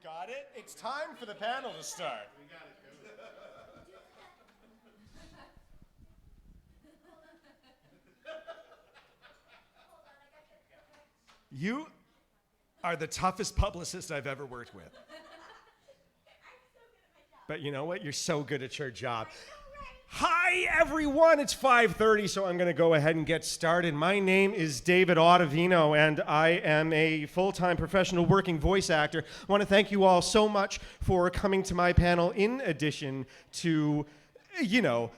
got it. It's time for the panel to start. You are the toughest publicist I've ever worked with. But you know what? You're so good at your job. Hi, everyone. It's 5:30, so I'm going to go ahead and get started. My name is David Autovino, and I am a full-time professional working voice actor. I want to thank you all so much for coming to my panel, in addition to,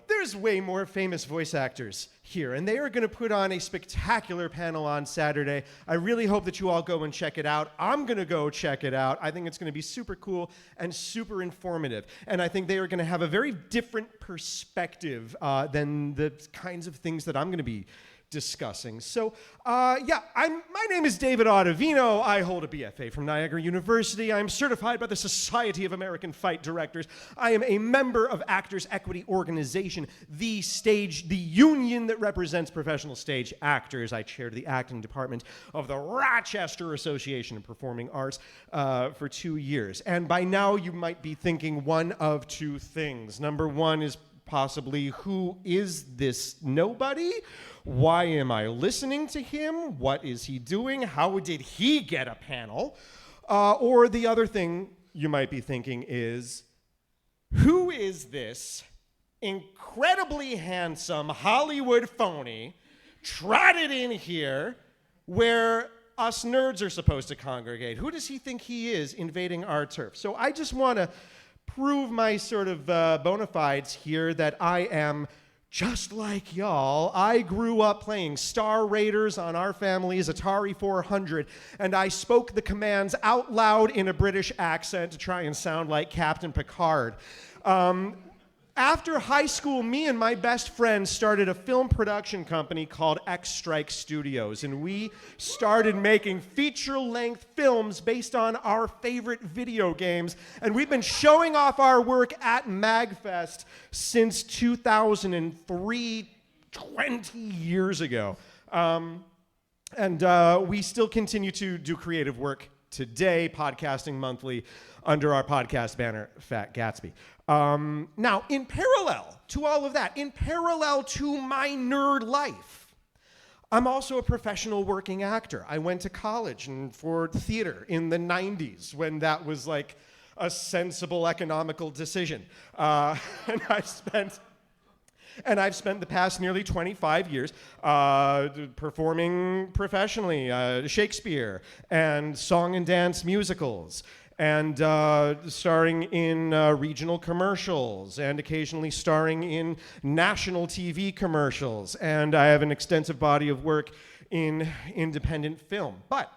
there's way more famous voice actors here, and they are going to put on a spectacular panel on Saturday. I really hope that you all go and check it out. I'm going to go check it out. I think it's going to be super cool and super informative, and I think they are going to have a very different perspective than the kinds of things that I'm going to be discussing. So, my name is David Autovino. I hold a BFA from Niagara University. I'm certified by the Society of American Fight Directors. I am a member of Actors Equity Organization, the union that represents professional stage actors. I chaired the acting department of the Rochester Association of Performing Arts for 2 years. And by now you might be thinking one of two things. Number one is possibly, who is this nobody? Why am I listening to him? What is he doing? How did he get a panel? Or the other thing you might be thinking is, who is this incredibly handsome Hollywood phony trotted in here where us nerds are supposed to congregate? Who does he think he is invading our turf? So I just want to prove my sort of bona fides here that I am just like y'all. I grew up playing Star Raiders on our family's Atari 400, and I spoke the commands out loud in a British accent to try and sound like Captain Picard. After high school, me and my best friend started a film production company called X Strike Studios, and we started making feature-length films based on our favorite video games, and we've been showing off our work at MAGFest since 2003, 20 years ago. We still continue to do creative work today, podcasting monthly under our podcast banner, Fat Gatsby. Now, in parallel to all of that, in parallel to my nerd life, I'm also a professional working actor. I went to college for theater in the 90s when that was like a sensible economical decision. And I've spent the past nearly 25 years performing professionally Shakespeare and song and dance musicals, and starring in regional commercials, and occasionally starring in national TV commercials. And I have an extensive body of work in independent film. But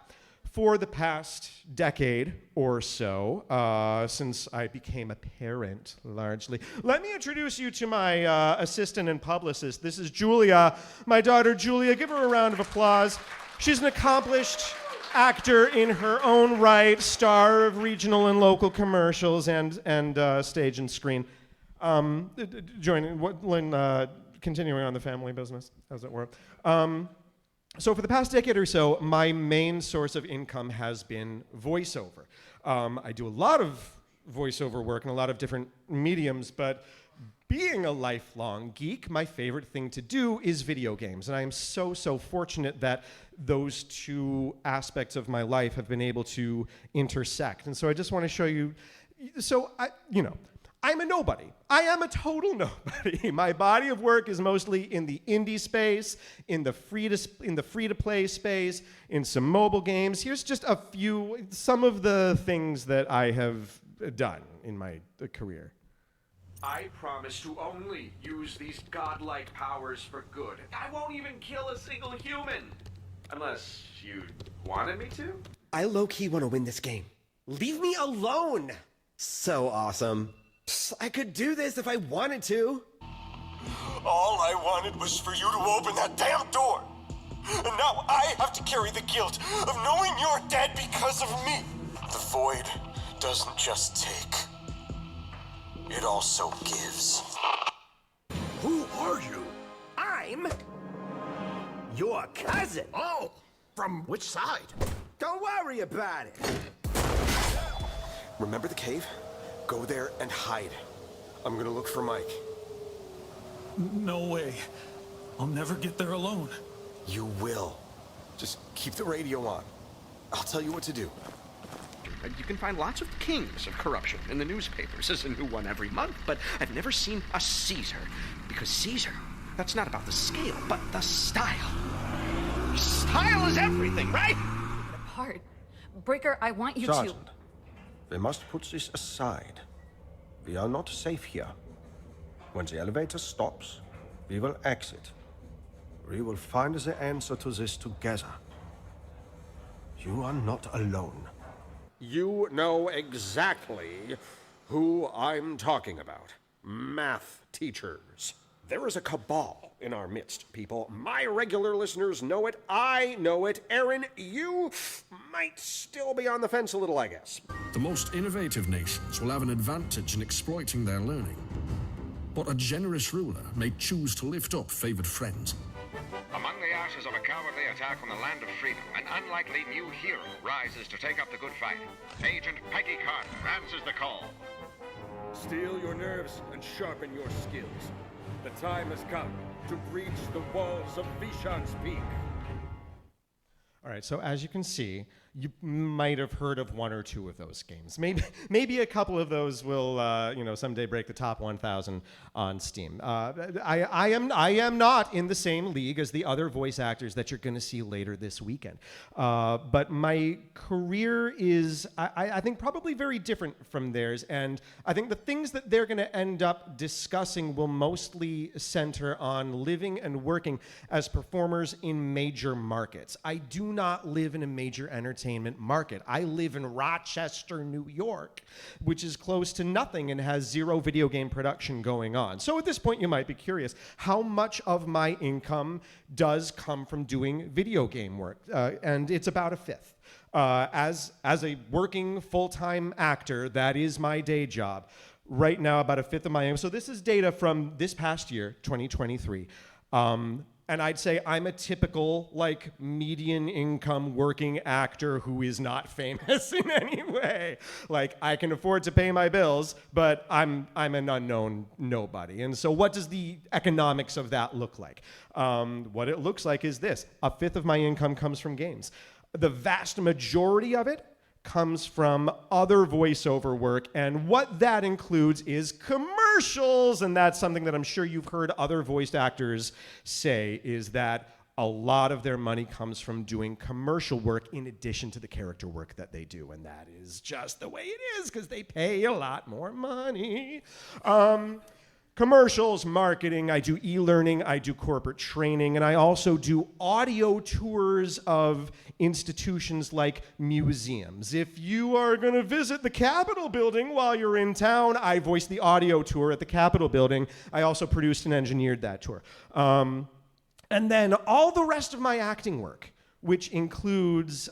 for the past decade or so, since I became a parent, largely, let me introduce you to my assistant and publicist. This is Julia, my daughter Julia. Give her a round of applause. She's an accomplished actor in her own right, star of regional and local commercials and stage and screen. Continuing on the family business, as it were. So for the past decade or so, my main source of income has been voiceover. I do a lot of voiceover work in a lot of different mediums, but being a lifelong geek, my favorite thing to do is video games. And I am so fortunate that those two aspects of my life have been able to intersect. And so I just want to show you, I'm a nobody. I am a total nobody. My body of work is mostly in the indie space, in the free-to-play space, in some mobile games. Here's just some of the things that I have done in my career. I promise to only use these godlike powers for good. I won't even kill a single human. Unless you wanted me to? I low-key want to win this game. Leave me alone! So awesome. I could do this if I wanted to. All I wanted was for you to open that damn door. And now I have to carry the guilt of knowing you're dead because of me. The void doesn't just take. It also gives. Who are you? I'm your cousin. Oh, from which side? Don't worry about it. Remember the cave? Go there and hide. I'm gonna look for Mike. No way. I'll never get there alone. You will. Just keep the radio on. I'll tell you what to do. You can find lots of kings of corruption in the newspapers. There's a new one every month, but I've never seen a Caesar. Because Caesar, that's not about the scale, but the style. Style is everything, right? Apart. Breaker, I want you Sergeant, we must put this aside. We are not safe here. When the elevator stops, we will exit. We will find the answer to this together. You are not alone. You know exactly who I'm talking about. Math teachers. There is a cabal in our midst, people. My regular listeners know it. I know it. Aaron, you might still be on the fence a little, I guess. The most innovative nations will have an advantage in exploiting their learning. But a generous ruler may choose to lift up favored friends. Among the ashes of a cowardly attack on the land of freedom, an unlikely new hero rises to take up the good fight. Agent Peggy Carter answers the call. Steel your nerves and sharpen your skills. The time has come to breach the walls of Vishan's Peak. All right, so as you can see, you might have heard of one or two of those games. Maybe a couple of those will, someday break the top 1,000 on Steam. I am not in the same league as the other voice actors that you're going to see later this weekend. But my career is, I think, probably very different from theirs. And I think the things that they're going to end up discussing will mostly center on living and working as performers in major markets. I do not live in a major entertainment market. I live in Rochester, New York, which is close to nothing and has zero video game production going on. So at this point, you might be curious, how much of my income does come from doing video game work? And it's about a fifth. As a working full-time actor, that is my day job. Right now, about a fifth of my income. So this is data from this past year, 2023. And I'd say I'm a typical, median income working actor who is not famous in any way. I can afford to pay my bills, but I'm an unknown nobody. And so what does the economics of that look like? What it looks like is this. A fifth of my income comes from games. The vast majority of it comes from other voiceover work, and what that includes is commercials, and that's something that I'm sure you've heard other voice actors say, is that a lot of their money comes from doing commercial work in addition to the character work that they do, and that is just the way it is because they pay a lot more money. Commercials, marketing, I do e-learning, I do corporate training, and I also do audio tours of institutions like museums. If you are going to visit the Capitol building while you're in town, I voiced the audio tour at the Capitol building. I also produced and engineered that tour. And then all the rest of my acting work, which includes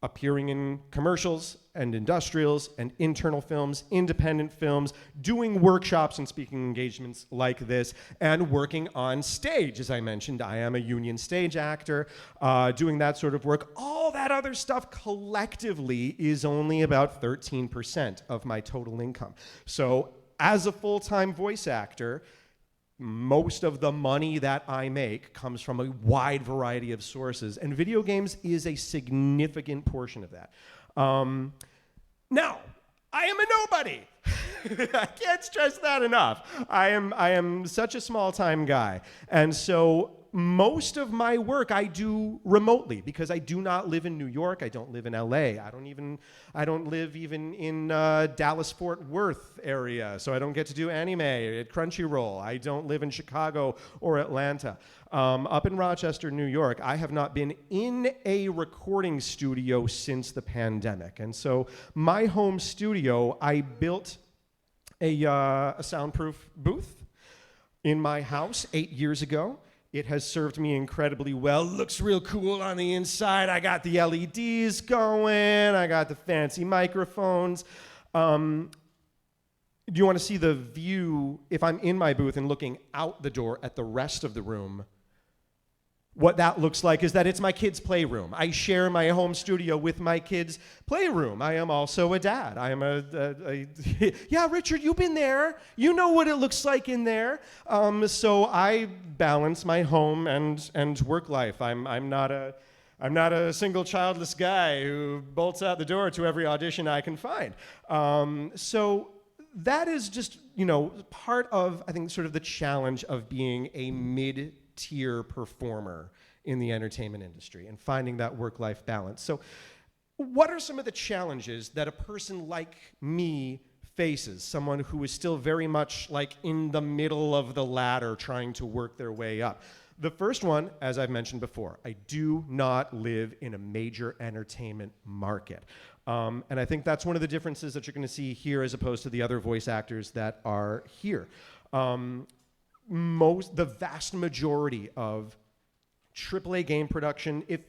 appearing in commercials and industrials and internal films, independent films, doing workshops and speaking engagements like this, and working on stage. As I mentioned, I am a union stage actor, doing that sort of work. All that other stuff collectively is only about 13% of my total income. So as a full-time voice actor, most of the money that I make comes from a wide variety of sources, and video games is a significant portion of that. Now, I am a nobody. I can't stress that enough. I am such a small-time guy, and so most of my work I do remotely because I do not live in New York. I don't live in LA. I don't live even in Dallas-Fort Worth area, so I don't get to do anime at Crunchyroll. I don't live in Chicago or Atlanta. Up in Rochester, New York, I have not been in a recording studio since the pandemic, and so my home studio, I built a soundproof booth in my house 8 years ago. It has served me incredibly well. Looks real cool on the inside. I got the LEDs going. I got the fancy microphones. Do you want to see the view if I'm in my booth and looking out the door at the rest of the room? What that looks like is that it's my kids' playroom. I share my home studio with my kids' playroom. I am also a dad. I am yeah, Richard, you've been there. You know what it looks like in there. So I balance my home and work life. I'm not a single childless guy who bolts out the door to every audition I can find. So that is just, part of, I think, sort of the challenge of being a mid-tier performer in the entertainment industry and finding that work-life balance. So what are some of the challenges that a person like me faces, someone who is still very much like in the middle of the ladder trying to work their way up? The first one, as I've mentioned before, I do not live in a major entertainment market. And I think that's one of the differences that you're going to see here as opposed to the other voice actors that are here. The vast majority of AAA game production, if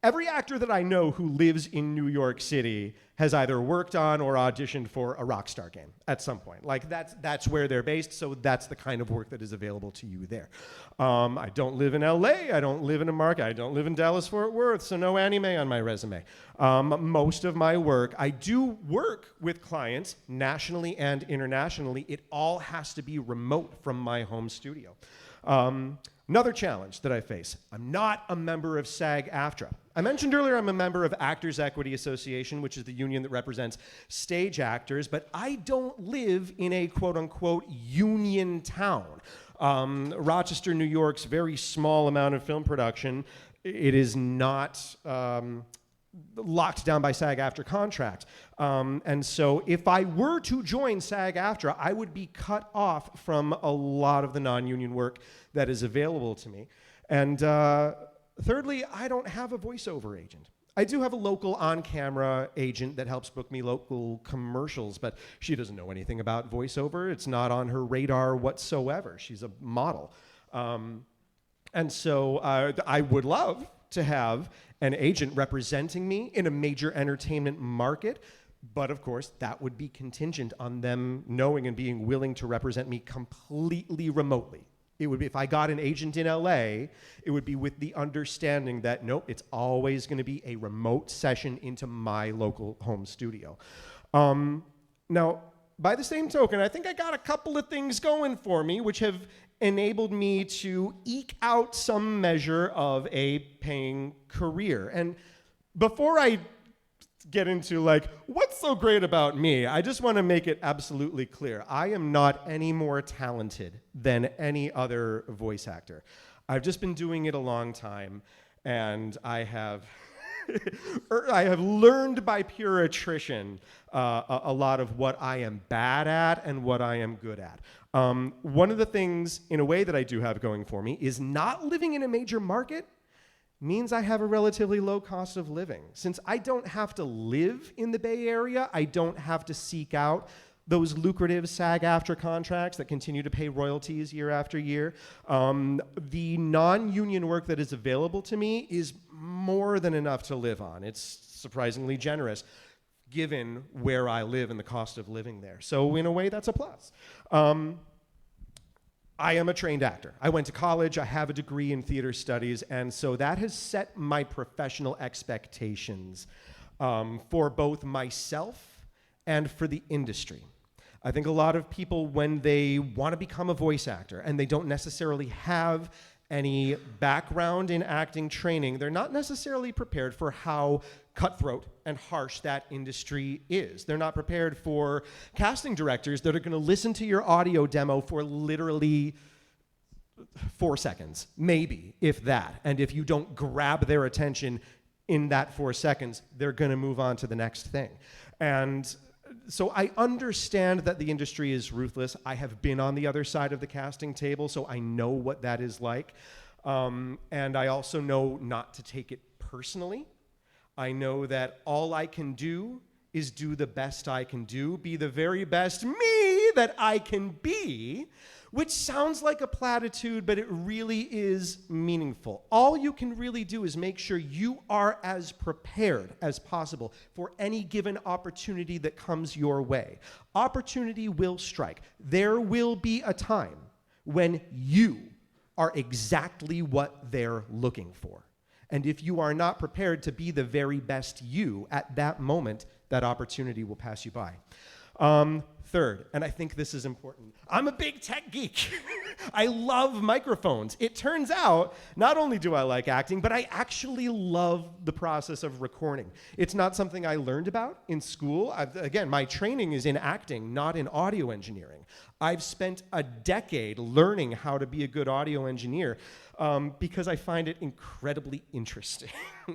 every actor that I know who lives in New York City has either worked on or auditioned for a Rockstar game at some point. Like that's where they're based, so that's the kind of work that is available to you there. I don't live in LA, I don't live in a market, I don't live in Dallas-Fort Worth, so no anime on my resume. Most of my work, I do work with clients nationally and internationally. It all has to be remote from my home studio. Another challenge that I face, I'm not a member of SAG-AFTRA. I mentioned earlier I'm a member of Actors Equity Association, which is the union that represents stage actors, but I don't live in a quote-unquote union town. Rochester, New York's very small amount of film production, it is not locked down by SAG-AFTRA contract. And so if I were to join SAG-AFTRA, I would be cut off from a lot of the non-union work that is available to me. And thirdly, I don't have a voiceover agent. I do have a local on-camera agent that helps book me local commercials, but she doesn't know anything about voiceover. It's not on her radar whatsoever. She's a model. And so I would love to have an agent representing me in a major entertainment market, but of course that would be contingent on them knowing and being willing to represent me completely remotely. It would be, if I got an agent in LA, it would be with the understanding that, nope, it's always going to be a remote session into my local home studio. Now, by the same token, I think I got a couple of things going for me which have enabled me to eke out some measure of a paying career. And before I get into like, what's so great about me, I just want to make it absolutely clear. I am not any more talented than any other voice actor. I've just been doing it a long time, and I have I have learned by pure attrition a lot of what I am bad at and what I am good at. One of the things, in a way, that I do have going for me is not living in a major market means I have a relatively low cost of living. Since I don't have to live in the Bay Area, I don't have to seek out those lucrative SAG-AFTRA contracts that continue to pay royalties year after year. The non-union work that is available to me is more than enough to live on. It's surprisingly generous, given where I live and the cost of living there. So in a way, that's a plus. I am a trained actor. I went to college, I have a degree in theater studies, and so that has set my professional expectations for both myself and for the industry. I think a lot of people, when they want to become a voice actor and they don't necessarily have any background in acting training, they're not necessarily prepared for how cutthroat and harsh that industry is. They're not prepared for casting directors that are going to listen to your audio demo for literally 4 seconds, maybe, if that. And if you don't grab their attention in that 4 seconds, they're going to move on to the next thing. And so I understand that the industry is ruthless. I have been on the other side of the casting table, so I know what that is like. And I also know not to take it personally. I know that all I can do is do the best I can do, be the very best me that I can be, which sounds like a platitude, but it really is meaningful. All you can really do is make sure you are as prepared as possible for any given opportunity that comes your way. Opportunity will strike. There will be a time when you are exactly what they're looking for. And if you are not prepared to be the very best you at that moment, that opportunity will pass you by. Third, and I think this is important, I'm a big tech geek. I love microphones. It turns out, not only do I like acting, but I actually love the process of recording. It's not something I learned about in school. Again, my training is in acting, not in audio engineering. I've spent a decade learning how to be a good audio engineer because I find it incredibly interesting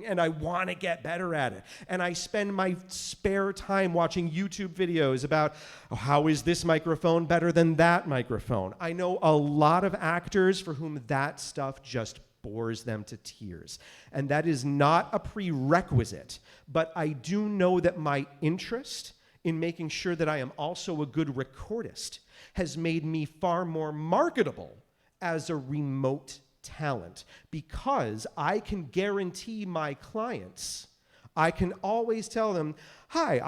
and I want to get better at it. And I spend my spare time watching YouTube videos about how is this microphone better than that microphone. I know a lot of actors for whom that stuff just bores them to tears. And that is not a prerequisite, but I do know that my interest in making sure that I am also a good recordist has made me far more marketable as a remote talent, because I can guarantee my clients, I can always tell them, hi,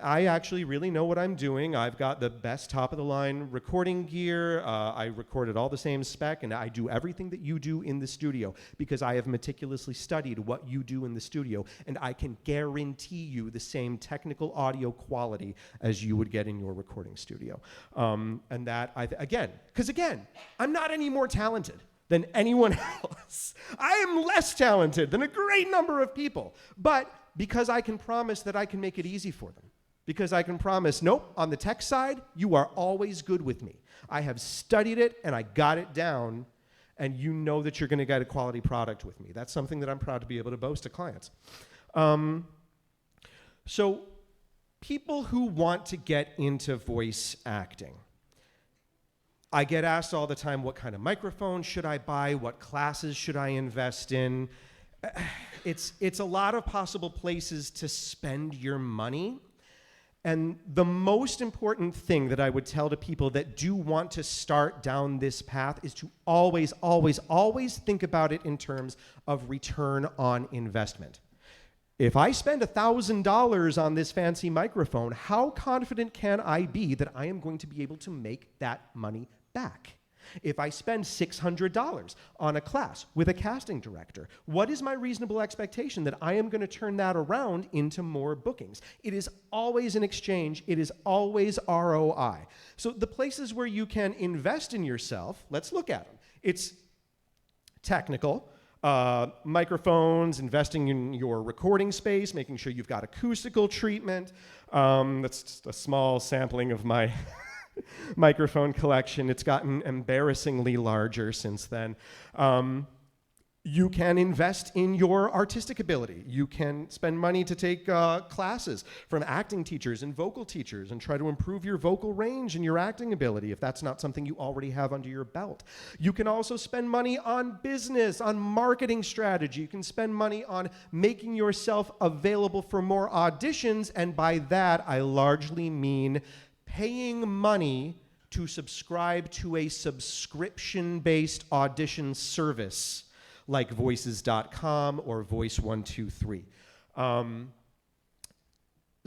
I actually really know what I'm doing. I've got the best top-of-the-line recording gear. I recorded all the same spec, and I do everything that you do in the studio because I have meticulously studied what you do in the studio, and I can guarantee you the same technical audio quality as you would get in your recording studio. And that, again, I'm not any more talented than anyone else. I am less talented than a great number of people, but because I can promise that I can make it easy for them. Because I can promise, nope, on the tech side, you are always good with me. I have studied it and I got it down, and you know that you're gonna get a quality product with me. That's something that I'm proud to be able to boast to clients. So people who want to get into voice acting, I get asked all the time, what kind of microphone should I buy? What classes should I invest in? It's a lot of possible places to spend your money. And the most important thing that I would tell to people that do want to start down this path is to always, always, always think about it in terms of return on investment. If I spend $1,000 on this fancy microphone, how confident can I be that I am going to be able to make that money back? If I spend $600 on a class with a casting director, what is my reasonable expectation that I am going to turn that around into more bookings? It is always an exchange. It is always ROI. So the places where you can invest in yourself, let's look at them. It's technical. Microphones, investing in your recording space, making sure you've got acoustical treatment. That's just a small sampling of my microphone collection. It's gotten embarrassingly larger since then. You can invest in your artistic ability. You can spend money to take classes from acting teachers and vocal teachers and try to improve your vocal range and your acting ability if that's not something you already have under your belt. You can also spend money on business, on marketing strategy. You can spend money on making yourself available for more auditions, and by that I largely mean paying money to subscribe to a subscription-based audition service like voices.com or voice123.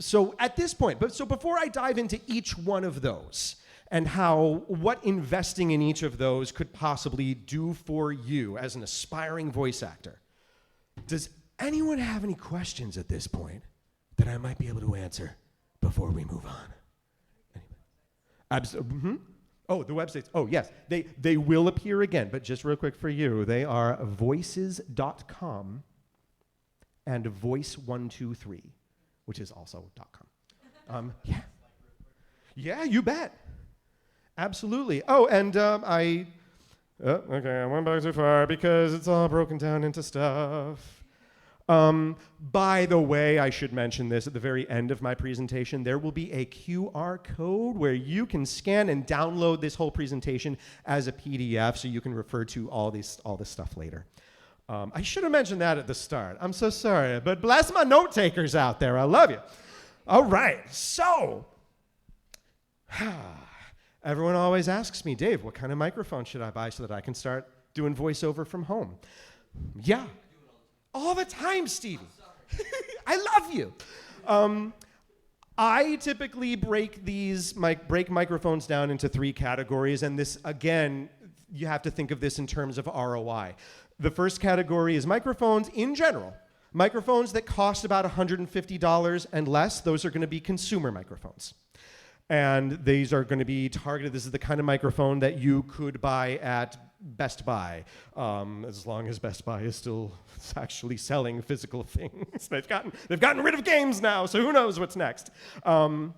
So at this point, so before I dive into each one of those and what investing in each of those could possibly do for you as an aspiring voice actor, does anyone have any questions at this point that I might be able to answer before we move on? Absolutely. Oh, the websites. Oh, yes. They will appear again, but just real quick for you, they are voices.com and voice123, which is also .com. Yeah. Yeah, you bet. Absolutely. Oh, and okay, I went back too far because it's all broken down into stuff. By the way, I should mention this at the very end of my presentation. There will be a QR code where you can scan and download this whole presentation as a PDF so you can refer to all this stuff later. I should have mentioned that at the start. I'm so sorry, but bless my note takers out there. I love you. All right, so everyone always asks me, Dave, what kind of microphone should I buy so that I can start doing voiceover from home? Yeah. All the time, Stevie. I love you. I typically break microphones down into 3 categories, and this, again, you have to think of this in terms of ROI. The first category is microphones in general. Microphones that cost about $150 and less, those are going to be consumer microphones. And these are going to be targeted. This is the kind of microphone that you could buy at Best Buy, as long as Best Buy is still actually selling physical things. They've gotten rid of games now, so who knows what's next. And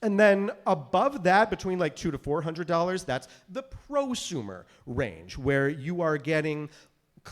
then above that, between like $200 to $400, that's the prosumer range, where you are getting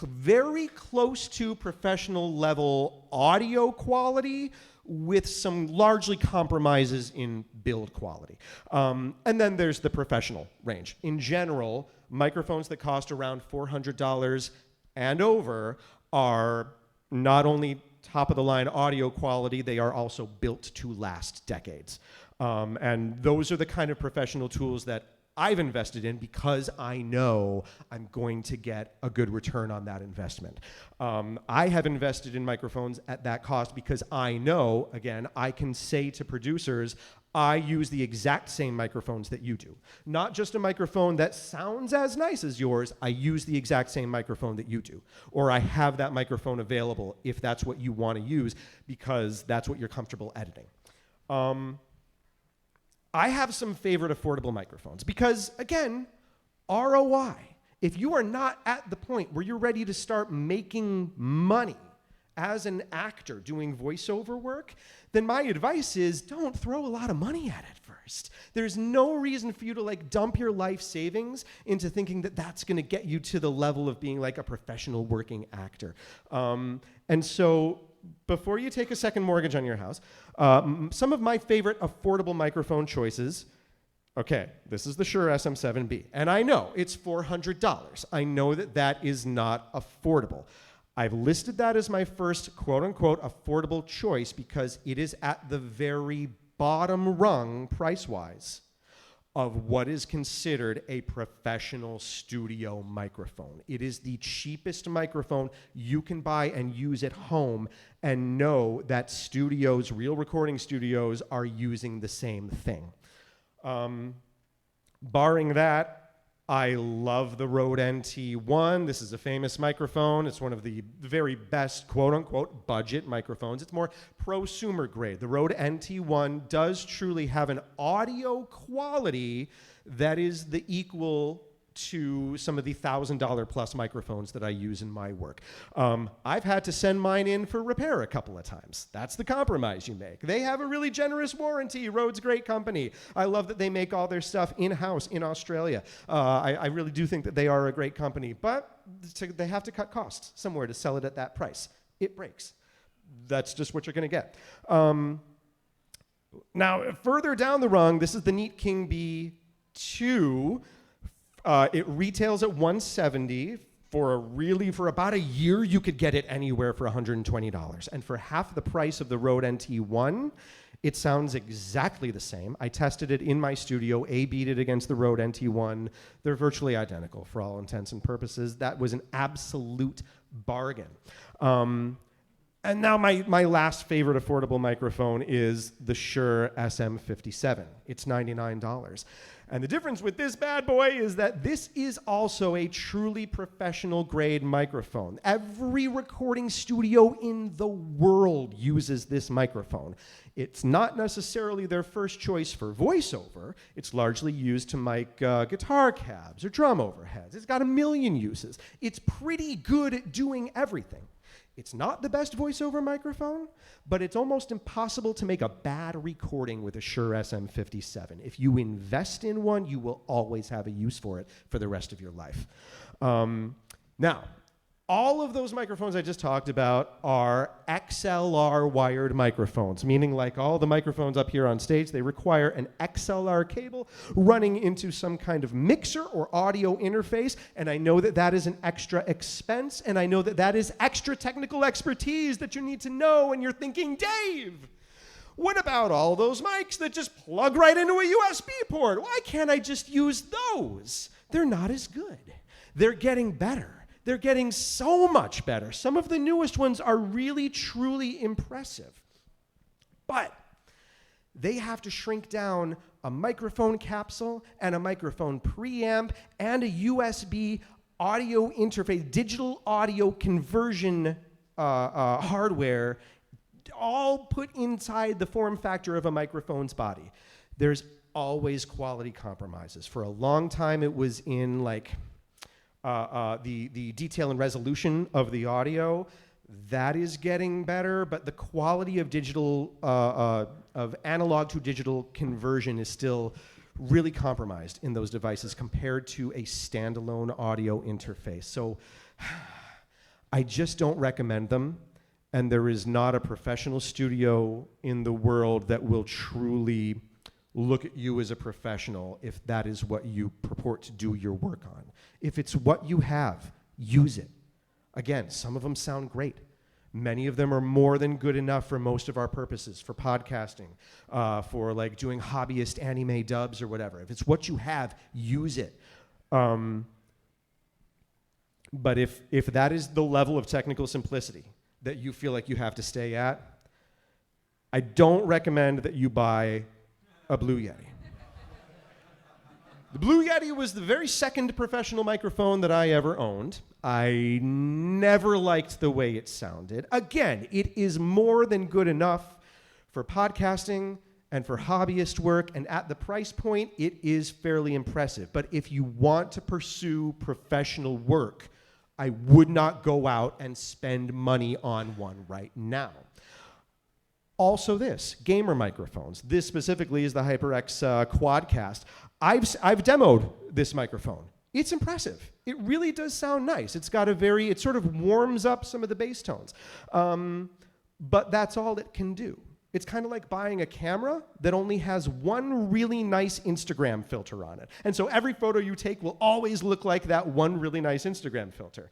very close to professional level audio quality with some largely compromises in build quality. And then there's the professional range. In general, microphones that cost around $400 and over are not only top of the line audio quality, they are also built to last decades. And those are the kind of professional tools that I've invested in because I know I'm going to get a good return on that investment. I have invested in microphones at that cost because I know, again, I can say to producers, I use the exact same microphones that you do. Not just a microphone that sounds as nice as yours, I use the exact same microphone that you do. Or I have that microphone available if that's what you want to use because that's what you're comfortable editing. I have some favorite affordable microphones because, again, ROI. If you are not at the point where you're ready to start making money as an actor doing voiceover work, then my advice is don't throw a lot of money at it first. There's no reason for you to like dump your life savings into thinking that that's going to get you to the level of being like a professional working actor. And so before you take a second mortgage on your house, some of my favorite affordable microphone choices. Okay, this is the Shure SM7B, and I know it's $400. I know that that is not affordable. I've listed that as my first quote-unquote affordable choice because it is at the very bottom rung price-wise of what is considered a professional studio microphone. It is the cheapest microphone you can buy and use at home and know that studios, real recording studios, are using the same thing. Barring that, I love the Rode NT1. This is a famous microphone. It's one of the very best, quote-unquote, budget microphones. It's more prosumer grade. The Rode NT1 does truly have an audio quality that is the equal to some of the $1,000 plus microphones that I use in my work. I've had to send mine in for repair a couple of times. That's the compromise you make. They have a really generous warranty. Rode's great company. I love that they make all their stuff in-house in Australia. I really do think that they are a great company, but they have to cut costs somewhere to sell it at that price. It breaks. That's just what you're going to get. Now, further down the rung, this is the Neat King B2. It retails at $170. For about a year, you could get it anywhere for $120. And for half the price of the Rode NT1, it sounds exactly the same. I tested it in my studio, A/B'd it against the Rode NT1. They're virtually identical for all intents and purposes. That was an absolute bargain. And now my last favorite affordable microphone is the Shure SM57. It's $99. And the difference with this bad boy is that this is also a truly professional grade microphone. Every recording studio in the world uses this microphone. It's not necessarily their first choice for voiceover. It's largely used to mic guitar cabs or drum overheads. It's got a million uses. It's pretty good at doing everything. It's not the best voiceover microphone, but it's almost impossible to make a bad recording with a Shure SM57. If you invest in one, you will always have a use for it for the rest of your life. Now, all of those microphones I just talked about are XLR wired microphones, meaning like all the microphones up here on stage, they require an XLR cable running into some kind of mixer or audio interface, and I know that that is an extra expense, and I know that that is extra technical expertise that you need to know, and you're thinking, Dave, what about all those mics that just plug right into a USB port? Why can't I just use those? They're not as good. They're getting better. They're getting so much better. Some of the newest ones are really, truly impressive. But they have to shrink down a microphone capsule and a microphone preamp and a USB audio interface, digital audio conversion hardware, all put inside the form factor of a microphone's body. There's always quality compromises. For a long time, it was in like the detail and resolution of the audio. That is getting better, but the quality of digital, of analog to digital conversion is still really compromised in those devices compared to a standalone audio interface. So I just don't recommend them, and there is not a professional studio in the world that will truly look at you as a professional if that is what you purport to do your work on. If it's what you have, use it. Again, some of them sound great. Many of them are more than good enough for most of our purposes, for podcasting, for like doing hobbyist anime dubs or whatever. If it's what you have, use it. But if that is the level of technical simplicity that you feel like you have to stay at, I don't recommend that you buy a Blue Yeti. The Blue Yeti was the very second professional microphone that I ever owned. I never liked the way it sounded. Again, it is more than good enough for podcasting and for hobbyist work, and at the price point, it is fairly impressive. But if you want to pursue professional work, I would not go out and spend money on one right now. Also this, gamer microphones. This specifically is the HyperX Quadcast. I've demoed this microphone. It's impressive. It really does sound nice. It's got it sort of warms up some of the bass tones. But that's all it can do. It's kind of like buying a camera that only has one really nice Instagram filter on it. And so every photo you take will always look like that one really nice Instagram filter.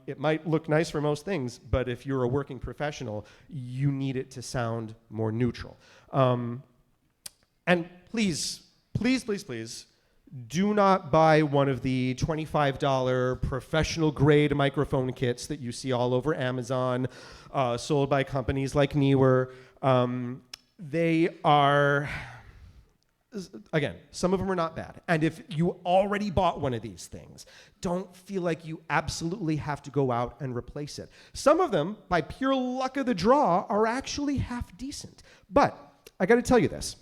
It might look nice for most things, but if you're a working professional, you need it to sound more neutral. And please, please, please, please, do not buy one of the $25 professional grade microphone kits that you see all over Amazon, sold by companies like Neewer. They are, again, some of them are not bad. And if you already bought one of these things, don't feel like you absolutely have to go out and replace it. Some of them, by pure luck of the draw, are actually half decent. But I got to tell you this.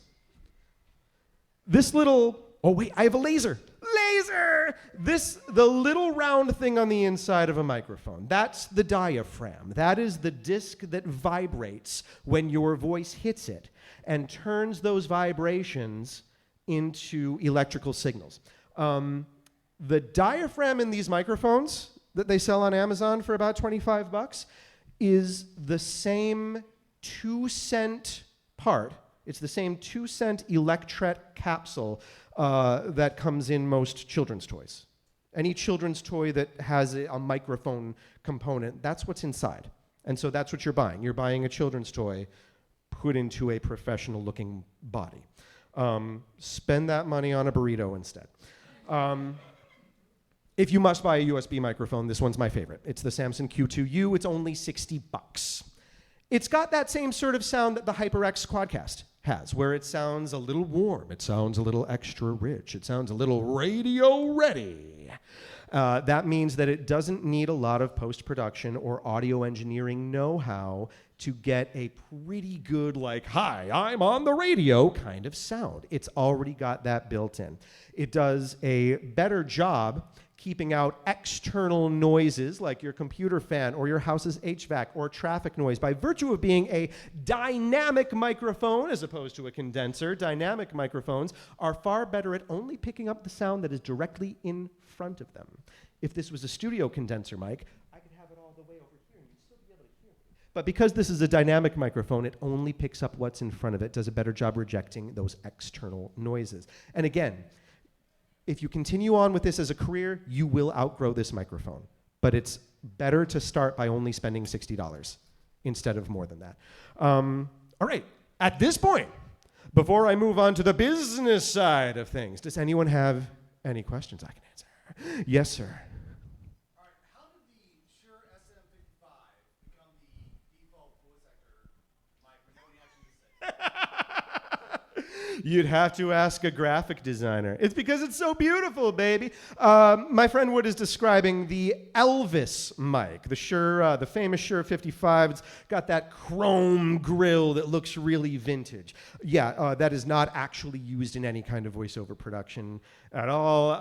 This little, oh wait, I have a laser. Laser! The little round thing on the inside of a microphone, that's the diaphragm. That is the disc that vibrates when your voice hits it and turns those vibrations into electrical signals. The diaphragm in these microphones that they sell on Amazon for about $25 is the same 2-cent part. It's the same 2-cent Electret capsule that comes in most children's toys. Any children's toy that has a microphone component, that's what's inside. And so that's what you're buying. You're buying a children's toy put into a professional-looking body. Spend that money on a burrito instead. If you must buy a USB microphone, this one's my favorite. It's the Samson Q2U. It's only $60. It's got that same sort of sound that the HyperX Quadcast has, where it sounds a little warm, it sounds a little extra rich, it sounds a little radio ready. That means that it doesn't need a lot of post-production or audio engineering know-how to get a pretty good, like, hi, I'm on the radio kind of sound. It's already got that built in. It does a better job keeping out external noises like your computer fan or your house's HVAC or traffic noise by virtue of being a dynamic microphone as opposed to a condenser. Dynamic microphones are far better at only picking up the sound that is directly in front of them. If this was a studio condenser mic, I could have it all the way over here and you'd still be able to hear me. But because this is a dynamic microphone, it only picks up what's in front of it, does a better job rejecting those external noises. And again, if you continue on with this as a career, you will outgrow this microphone. But it's better to start by only spending $60 instead of more than that. All right, at this point, before I move on to the business side of things, does anyone have any questions I can answer? Yes, sir. All right, how did the Shure SM55 become the default voice actor microphone? You'd have to ask a graphic designer. It's because it's so beautiful, baby. My friend Wood is describing the Elvis mic, the famous Shure 55. It's got that chrome grill that looks really vintage. Yeah, that is not actually used in any kind of voiceover production at all.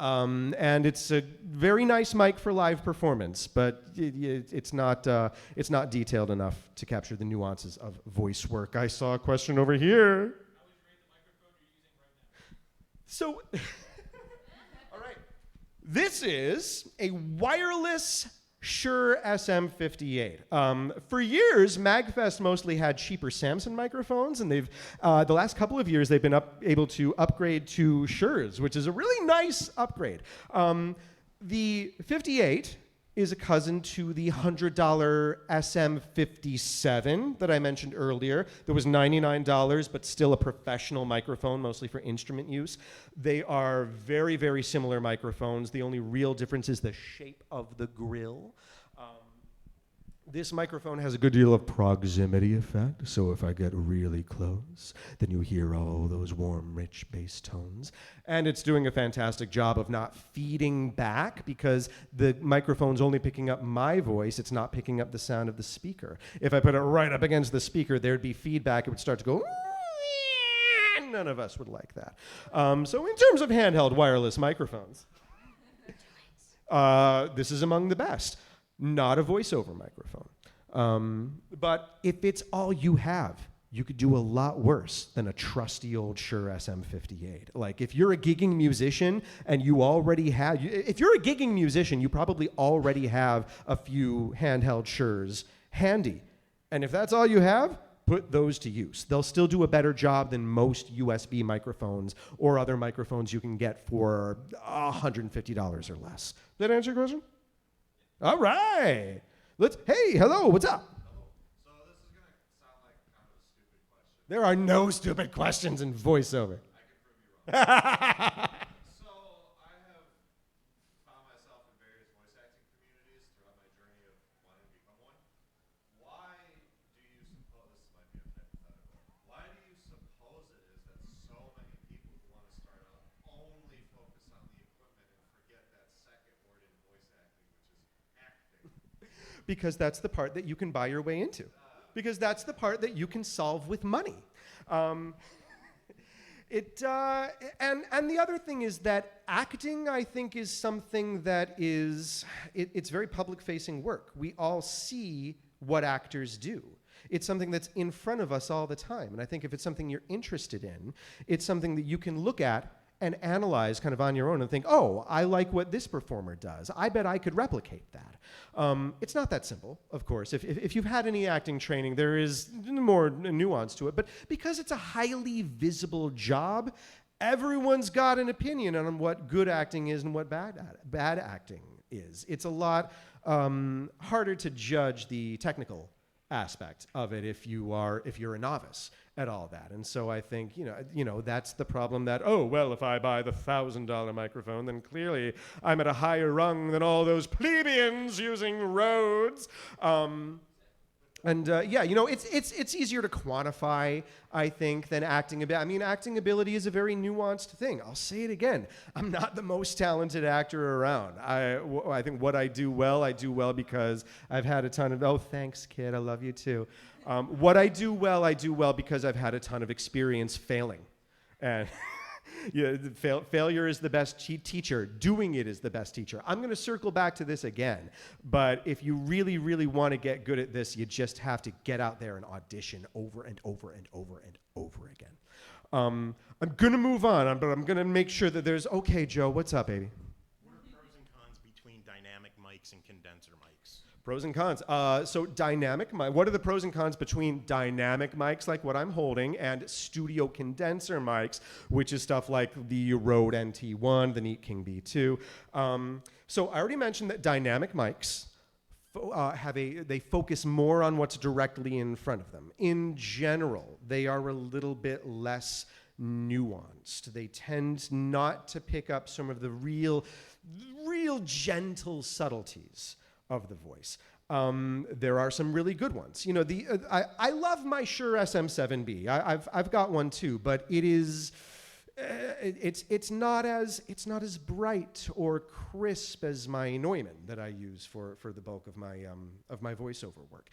And it's a very nice mic for live performance, but it's not detailed enough to capture the nuances of voice work. I saw a question over here. So, all right. This is a wireless Shure SM58. For years, MAGFest mostly had cheaper Samsung microphones, and they've the last couple of years they've been able to upgrade to Shures, which is a really nice upgrade. The 58 is a cousin to the $100 SM57 that I mentioned earlier. That was $99, but still a professional microphone, mostly for instrument use. They are very, very similar microphones. The only real difference is the shape of the grill. This microphone has a good deal of proximity effect, so if I get really close, then you hear all those warm, rich bass tones. And it's doing a fantastic job of not feeding back because the microphone's only picking up my voice, it's not picking up the sound of the speaker. If I put it right up against the speaker, there'd be feedback, it would start to go, none of us would like that. So in terms of handheld wireless microphones, this is among the best. Not a voiceover microphone. But if it's all you have, you could do a lot worse than a trusty old Shure SM58. Like if you're a gigging musician and you already have, if you're a gigging musician, you probably already have a few handheld Shures handy. And if that's all you have, put those to use. They'll still do a better job than most USB microphones or other microphones you can get for $150 or less. Does that answer your question? All right. Hey, hello, what's up? So this is going to sound like kind of a stupid question. There are no stupid questions in voiceover. I can prove you wrong. So I have found myself in various voice acting communities throughout my journey of wanting to become one. Why do you suppose, this might be a hypothetical, why do you suppose it is that so many people who want to start out only focus on the equipment and forget that second word in voice acting, which is acting? Because that's the part that you can buy your way into. Because that's the part that you can solve with money. And the other thing is that acting, I think, is something that is, it's very public-facing work. We all see what actors do. It's something that's in front of us all the time. And I think if it's something you're interested in, it's something that you can look at and analyze kind of on your own and think, oh, I like what this performer does. I bet I could replicate that. It's not that simple, of course. If you've had any acting training, there is more nuance to it. But because it's a highly visible job, everyone's got an opinion on what good acting is and what bad acting is. It's a lot harder to judge the technical aspect of it if you're a novice at all that. And so I think, you know, that's the problem that, oh, well, if I buy the $1,000 microphone, then clearly I'm at a higher rung than all those plebeians using Rhodes. Yeah, you know, it's easier to quantify, I think, than acting ability. I mean, acting ability is a very nuanced thing. I'll say it again. I'm not the most talented actor around. I think what I do well because I've had a ton of, oh, thanks, kid, I love you too. What I do well because I've had a ton of experience failing. And yeah, failure is the best teacher. Doing it is the best teacher. I'm going to circle back to this again. But if you really, really want to get good at this, you just have to get out there and audition over and over and over and over again. I'm going to move on, but I'm going to make sure that there's... Okay, Joe, what's up, baby? What are pros and cons between dynamic mics and condenser mics? Pros and cons. So dynamic mic. What are the pros and cons between dynamic mics, like what I'm holding, and studio condenser mics, which is stuff like the Rode NT1, the Neat King B2. So I already mentioned that dynamic mics they focus more on what's directly in front of them. In general, they are a little bit less nuanced. They tend not to pick up some of the real gentle subtleties of the voice. There are some really good ones. You know, I love my Shure SM7B. I've got one too, but it is it's not as bright or crisp as my Neumann that I use for the bulk of my voiceover work.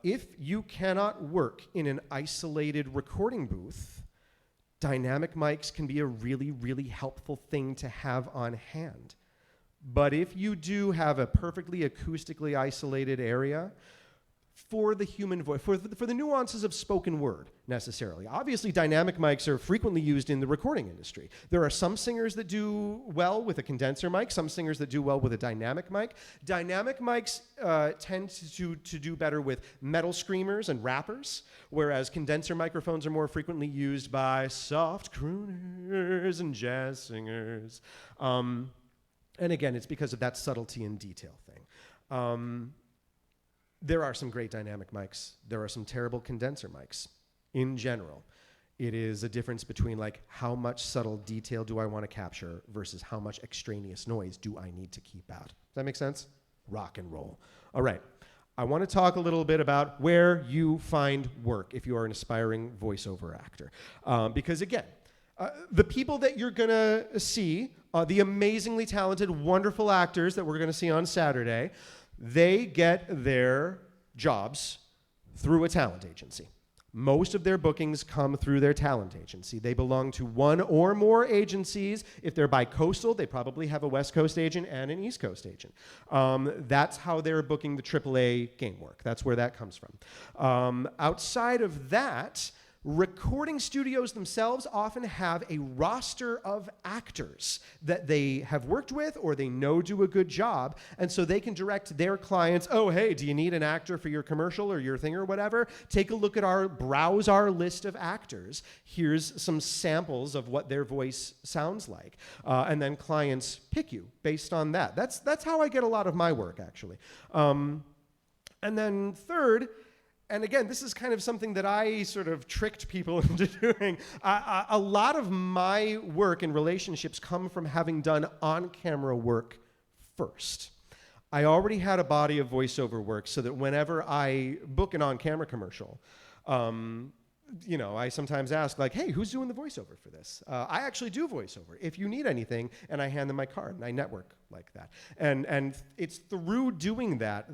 If you cannot work in an isolated recording booth, dynamic mics can be a really, really helpful thing to have on hand. But if you do have a perfectly acoustically isolated area, for the human voice, for the nuances of spoken word, necessarily. Obviously, dynamic mics are frequently used in the recording industry. There are some singers that do well with a condenser mic, some singers that do well with a dynamic mic. Dynamic mics tend to do better with metal screamers and rappers, whereas condenser microphones are more frequently used by soft crooners and jazz singers. And again, it's because of that subtlety and detail thing. There are some great dynamic mics. There are some terrible condenser mics. In general, it is a difference between like how much subtle detail do I want to capture versus how much extraneous noise do I need to keep out. Does that make sense? Rock and roll. All right. I want to talk a little bit about where you find work if you are an aspiring voiceover actor. Because again, the people that you're going to see, the amazingly talented, wonderful actors that we're going to see on Saturday, they get their jobs through a talent agency. Most of their bookings come through their talent agency. They belong to one or more agencies. If they're bi-coastal, they probably have a West Coast agent and an East Coast agent. That's how they're booking the AAA game work. That's where that comes from. Outside of that, recording studios themselves often have a roster of actors that they have worked with or they know do a good job, and so they can direct their clients, oh, hey, do you need an actor for your commercial or your thing or whatever? Take a look at browse our list of actors. Here's some samples of what their voice sounds like. And then clients pick you based on that. That's how I get a lot of my work, actually. And then third, and again, this is kind of something that I sort of tricked people into doing. A lot of my work and relationships come from having done on-camera work first. I already had a body of voiceover work so that whenever I book an on-camera commercial, I sometimes ask, like, hey, who's doing the voiceover for this? I actually do voiceover. If you need anything, and I hand them my card, and I network like that. And it's through doing that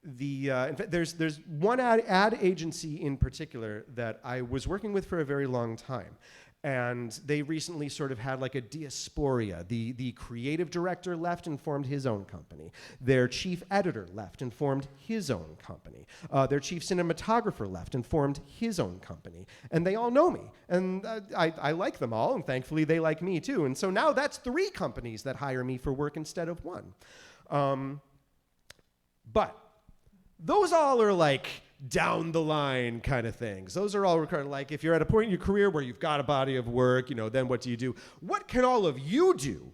in fact, there's one ad agency in particular that I was working with for a very long time, and they recently sort of had like a diaspora. The creative director left and formed his own company. Their chief editor left and formed his own company. Their chief cinematographer left and formed his own company. And they all know me, and I like them all, and thankfully they like me too. And so now that's 3 companies that hire me for work instead of 1. But those all are like down the line kind of things. Those are all required. Like if you're at a point in your career where you've got a body of work, then what do you do? What can all of you do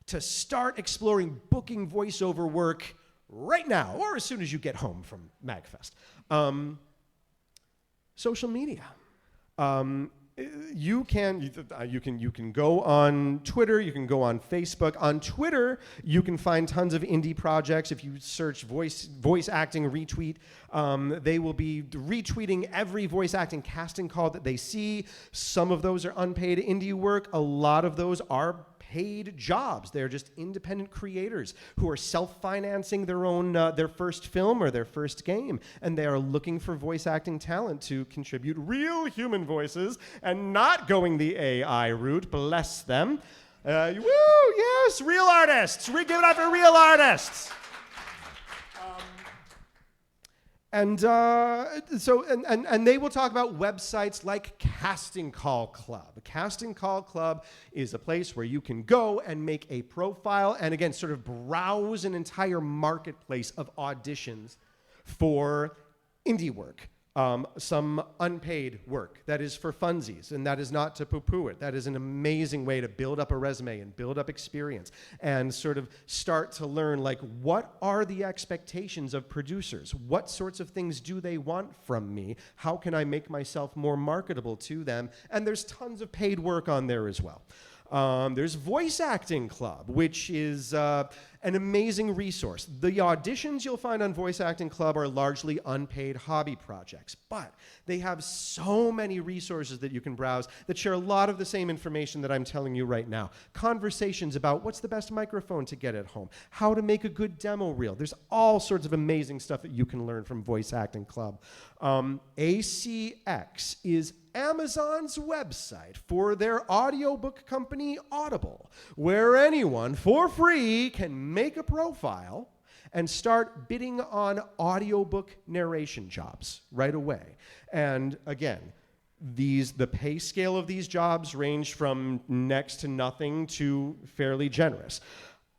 to start exploring booking voiceover work right now or as soon as you get home from MAGFest? Social media. You can go on Twitter, you can go on Facebook. On Twitter, you can find tons of indie projects. If you search voice acting retweet, they will be retweeting every voice acting casting call that they see. Some of those are unpaid indie work. A lot of those are paid jobs. They're just independent creators who are self-financing their first film or their first game, and they are looking for voice acting talent to contribute real human voices and not going the AI route. Bless them. Woo! Yes, real artists. Give it up for real artists. And they will talk about websites like Casting Call Club. Casting Call Club is a place where you can go and make a profile and, again, sort of browse an entire marketplace of auditions for indie work. Some unpaid work that is for funsies, and that is not to poo-poo it. That is an amazing way to build up a resume and build up experience and sort of start to learn, like, what are the expectations of producers? What sorts of things do they want from me? How can I make myself more marketable to them? And there's tons of paid work on there as well. There's Voice Acting Club, which is an amazing resource. The auditions you'll find on Voice Acting Club are largely unpaid hobby projects, but they have so many resources that you can browse that share a lot of the same information that I'm telling you right now. Conversations about what's the best microphone to get at home, how to make a good demo reel. There's all sorts of amazing stuff that you can learn from Voice Acting Club. ACX is Amazon's website for their audiobook company Audible, where anyone for free can make a profile and start bidding on audiobook narration jobs right away. And again, the pay scale of these jobs range from next to nothing to fairly generous.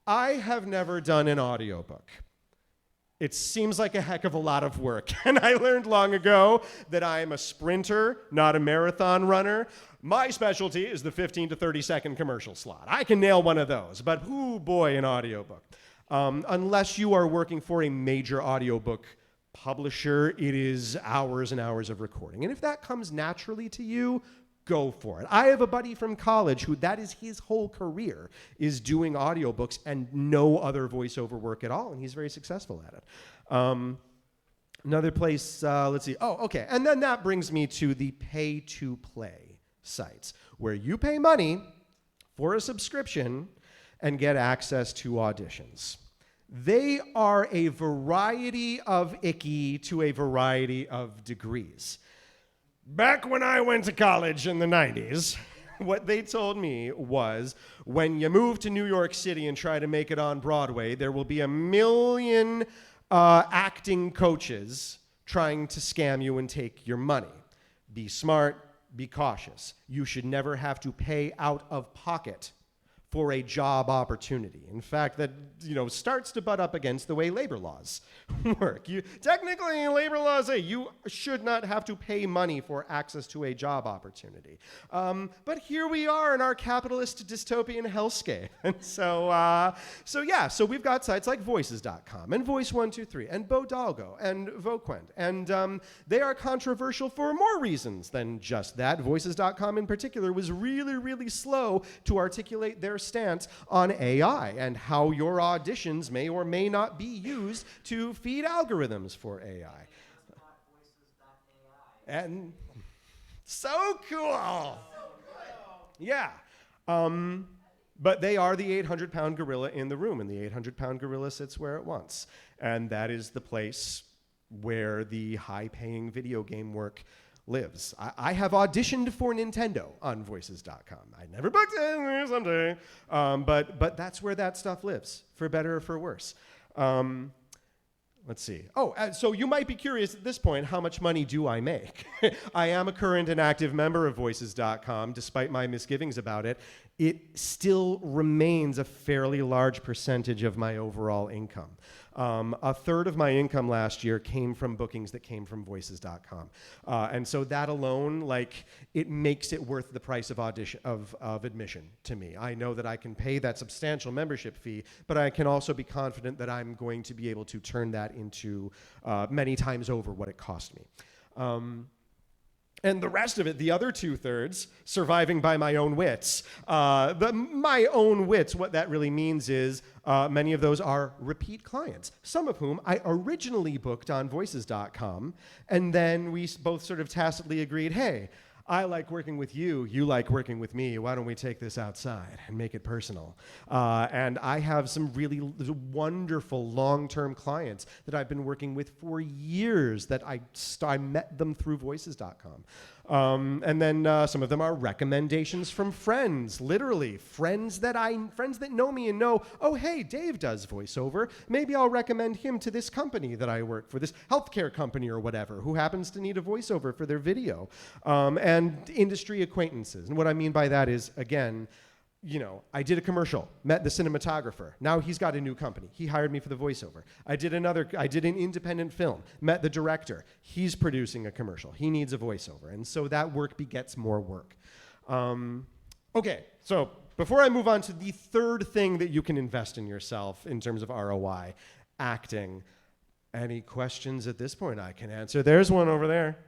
I have never done an audiobook. It seems like a heck of a lot of work. And I learned long ago that I'm a sprinter, not a marathon runner. My specialty is the 15 to 30 second commercial slot. I can nail one of those, but oh boy, an audiobook. Unless you are working for a major audiobook publisher, it is hours and hours of recording. And if that comes naturally to you, go for it. I have a buddy from college who that is his whole career, is doing audiobooks and no other voiceover work at all, and he's very successful at it. Another place, let's see. Oh, okay. And then that brings me to the pay-to-play sites, where you pay money for a subscription and get access to auditions. They are a variety of icky to a variety of degrees. Back when I went to college in the 90s, what they told me was, when you move to New York City and try to make it on Broadway, there will be 1 million acting coaches trying to scam you and take your money. Be smart, be cautious. You should never have to pay out of pocket for a job opportunity. In fact, that starts to butt up against the way labor laws work. Technically, labor laws say you should not have to pay money for access to a job opportunity. But here we are in our capitalist dystopian hellscape. And so we've got sites like Voices.com and Voice123 and Bodalgo and Voquent. And they are controversial for more reasons than just that. Voices.com in particular was really, really slow to articulate their stance on AI and how your auditions may or may not be used to feed algorithms for AI. And so cool. Yeah. But they are the 800-pound gorilla in the room, and the 800-pound gorilla sits where it wants. And that is the place where the high-paying video game work lives. I have auditioned for Nintendo on Voices.com. I never booked it, someday. But that's where that stuff lives, for better or for worse. Let's see. So you might be curious at this point, how much money do I make? I am a current and active member of Voices.com, despite my misgivings about it. It still remains a fairly large percentage of my overall income. A third of my income last year came from bookings that came from Voices.com. And so that alone, it makes it worth the price of admission to me. I know that I can pay that substantial membership fee, but I can also be confident that I'm going to be able to turn that into many times over what it cost me. And the rest of it, the other 2/3, surviving by my own wits. My own wits, what that really means is many of those are repeat clients, some of whom I originally booked on Voices.com, and then we both sort of tacitly agreed, hey, I like working with you, you like working with me, why don't we take this outside and make it personal? And I have some really wonderful long-term clients that I've been working with for years that I met them through Voices.com. And then some of them are recommendations from friends, literally friends that know me and know, oh, hey, Dave does voiceover. Maybe I'll recommend him to this company that I work for, this healthcare company or whatever, who happens to need a voiceover for their video. And industry acquaintances. And what I mean by that is, again, I did a commercial, met the cinematographer. Now he's got a new company. He hired me for the voiceover. I did an independent film, met the director. He's producing a commercial. He needs a voiceover. And so that work begets more work. Okay, so before I move on to the third thing that you can invest in yourself in terms of ROI, acting. Any questions at this point I can answer? There's one over there.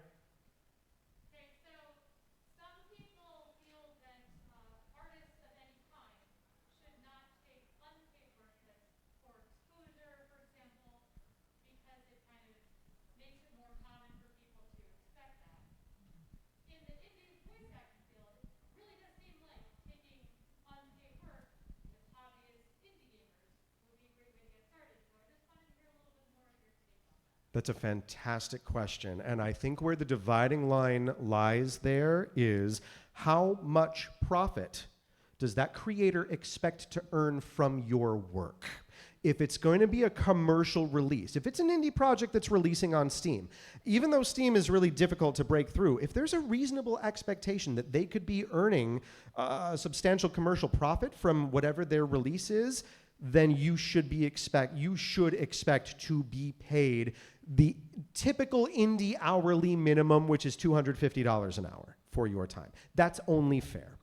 That's a fantastic question. And I think where the dividing line lies there is how much profit does that creator expect to earn from your work? If it's going to be a commercial release, if it's an indie project that's releasing on Steam, even though Steam is really difficult to break through, if there's a reasonable expectation that they could be earning a substantial commercial profit from whatever their release is, then you should expect to be paid the typical indie hourly minimum, which is $250 an hour for your time. That's only fair.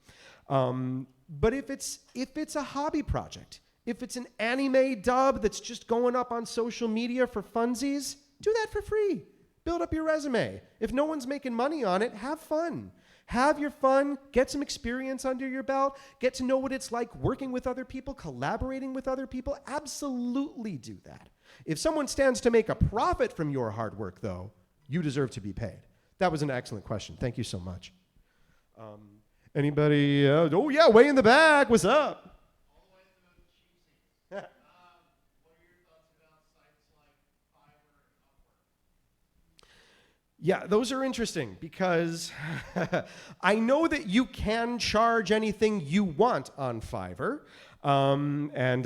But if it's a hobby project, if it's an anime dub that's just going up on social media for funsies, do that for free. Build up your resume. If no one's making money on it, have fun. Have your fun, get some experience under your belt, get to know what it's like working with other people, collaborating with other people. Absolutely do that. If someone stands to make a profit from your hard work, though, you deserve to be paid. That was an excellent question. Thank you so much. Anybody? Oh, yeah, way in the back. What's up? Yeah, those are interesting because I know that you can charge anything you want on Fiverr. And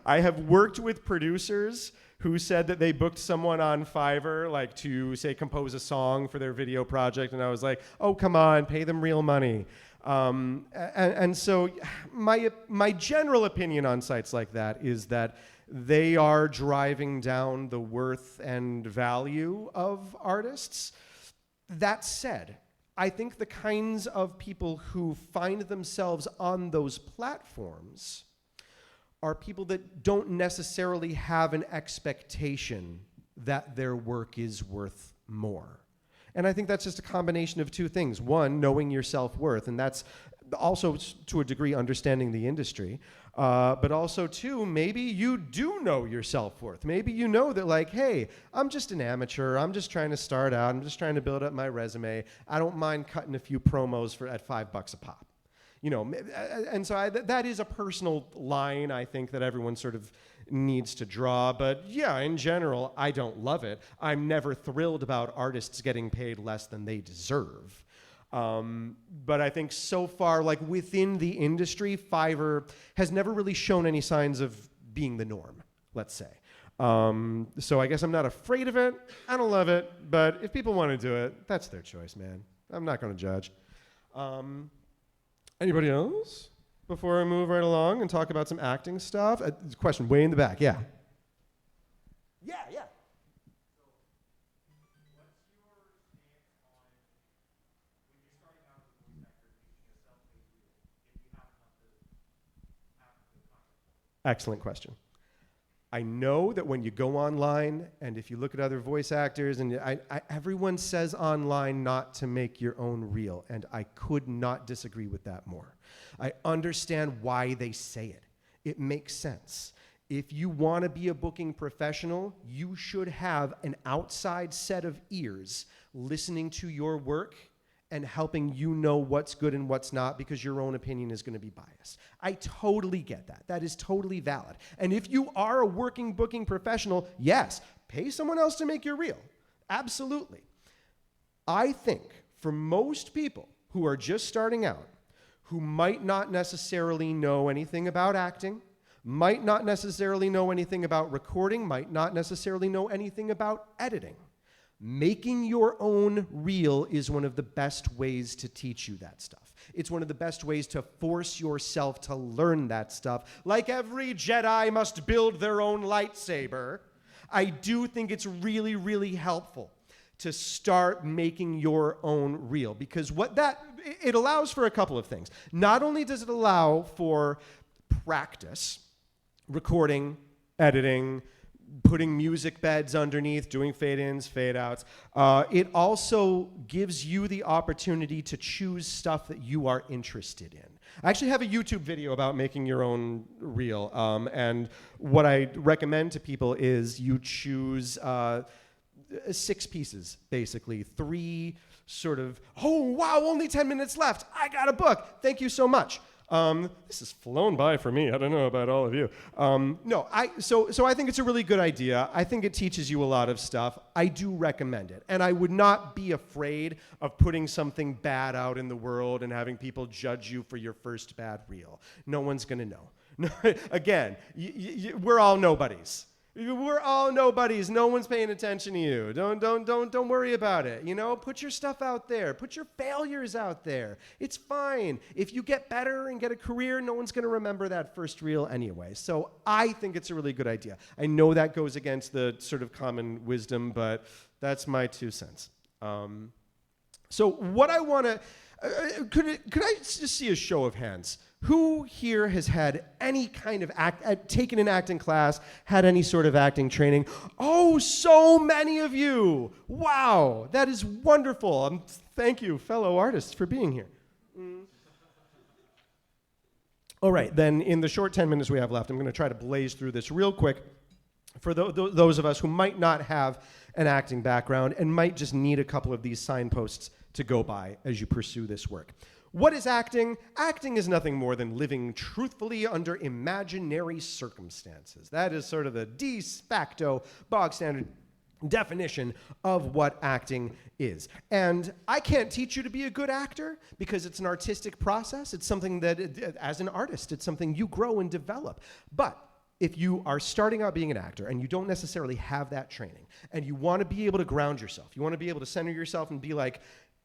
I have worked with producers who said that they booked someone on Fiverr, like to, say, compose a song for their video project. And I was like, oh, come on, pay them real money. And so my general opinion on sites like that is that they are driving down the worth and value of artists. That said, I think the kinds of people who find themselves on those platforms are people that don't necessarily have an expectation that their work is worth more. And I think that's just a combination of two things. One, knowing your self-worth, and that's also, to a degree, understanding the industry. But also, two, maybe you do know your self-worth. Maybe you know that, like, hey, I'm just an amateur. I'm just trying to start out. I'm just trying to build up my resume. I don't mind cutting a few promos at $5 a pop. You know, and so that is a personal line, I think, that everyone sort of needs to draw. But yeah, in general, I don't love it. I'm never thrilled about artists getting paid less than they deserve. But I think so far, like within the industry, Fiverr has never really shown any signs of being the norm, let's say. So I guess I'm not afraid of it. I don't love it. But if people want to do it, that's their choice, man. I'm not going to judge. Anybody else? Before I move right along and talk about some acting stuff? Question way in the back, yeah. Yeah. Excellent question. I know that when you go online and if you look at other voice actors, and everyone says online not to make your own reel, and I could not disagree with that more. I understand why they say it. It makes sense. If you want to be a booking professional, you should have an outside set of ears listening to your work and helping you know what's good and what's not, because your own opinion is going to be biased. I totally get that. That is totally valid. And if you are a working booking professional, yes, pay someone else to make your reel. Absolutely. I think for most people who are just starting out, who might not necessarily know anything about acting, might not necessarily know anything about recording, might not necessarily know anything about editing, making your own reel is one of the best ways to teach you that stuff. It's one of the best ways to force yourself to learn that stuff. Like every Jedi must build their own lightsaber, I do think it's really, really helpful to start making your own reel, because it allows for a couple of things. Not only does it allow for practice, recording, editing, putting music beds underneath, doing fade-ins, fade-outs. It also gives you the opportunity to choose stuff that you are interested in. I actually have a YouTube video about making your own reel, and what I recommend to people is you choose 6 pieces, basically. 3 sort of, oh, wow, only 10 minutes left. I got a book. Thank you so much. This has flown by for me. I don't know about all of you. So I think it's a really good idea. I think it teaches you a lot of stuff. I do recommend it. And I would not be afraid of putting something bad out in the world and having people judge you for your first bad reel. No one's going to know. Again, we're all nobodies. We're all nobodies. No one's paying attention to you. Don't worry about it. You know, put your stuff out there. Put your failures out there. It's fine. If you get better and get a career, no one's going to remember that first reel anyway. So I think it's a really good idea. I know that goes against the sort of common wisdom, but that's my 2 cents. So what I want to, could I just see a show of hands? Who here has had any kind of taken an acting class, had any sort of acting training? Oh, so many of you. Wow, that is wonderful. Thank you, fellow artists, for being here. All right, then in the short 10 minutes we have left, I'm going to try to blaze through this real quick for those of us who might not have an acting background and might just need a couple of these signposts to go by as you pursue this work. What is acting? Acting is nothing more than living truthfully under imaginary circumstances. That is sort of the de facto, bog standard definition of what acting is. And I can't teach you to be a good actor because it's an artistic process. It's something that, as an artist, it's something you grow and develop. But if you are starting out being an actor and you don't necessarily have that training and you want to be able to ground yourself, you want to be able to center yourself and be like,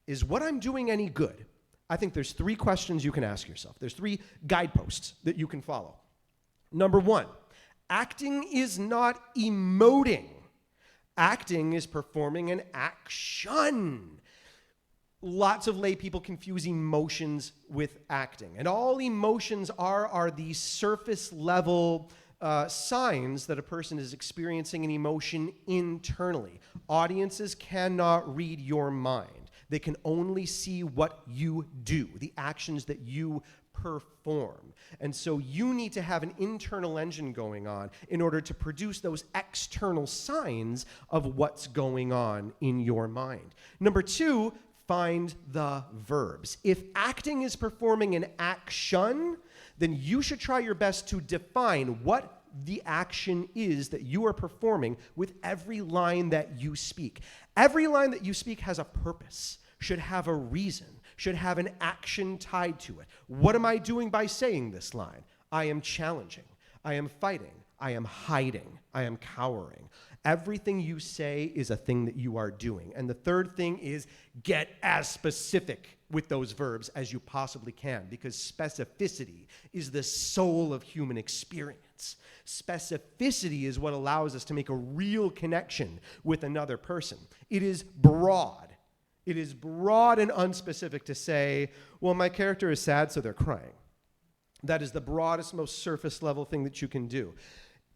is what I'm doing any good? I think there's 3 questions you can ask yourself. There's 3 guideposts that you can follow. Number 1, acting is not emoting. Acting is performing an action. Lots of lay people confuse emotions with acting. And all emotions are these surface level signs that a person is experiencing an emotion internally. Audiences cannot read your mind. They can only see what you do, the actions that you perform. And so you need to have an internal engine going on in order to produce those external signs of what's going on in your mind. Number 2, find the verbs. If acting is performing an action, then you should try your best to define what the action is that you are performing with every line that you speak. Every line that you speak has a purpose, should have a reason, should have an action tied to it. What am I doing by saying this line? I am challenging. I am fighting. I am hiding. I am cowering. Everything you say is a thing that you are doing. And the third thing is get as specific with those verbs as you possibly can, because specificity is the soul of human experience. Specificity is what allows us to make a real connection with another person. It is broad. It is broad and unspecific to say, well, my character is sad, so they're crying. That is the broadest, most surface level thing that you can do.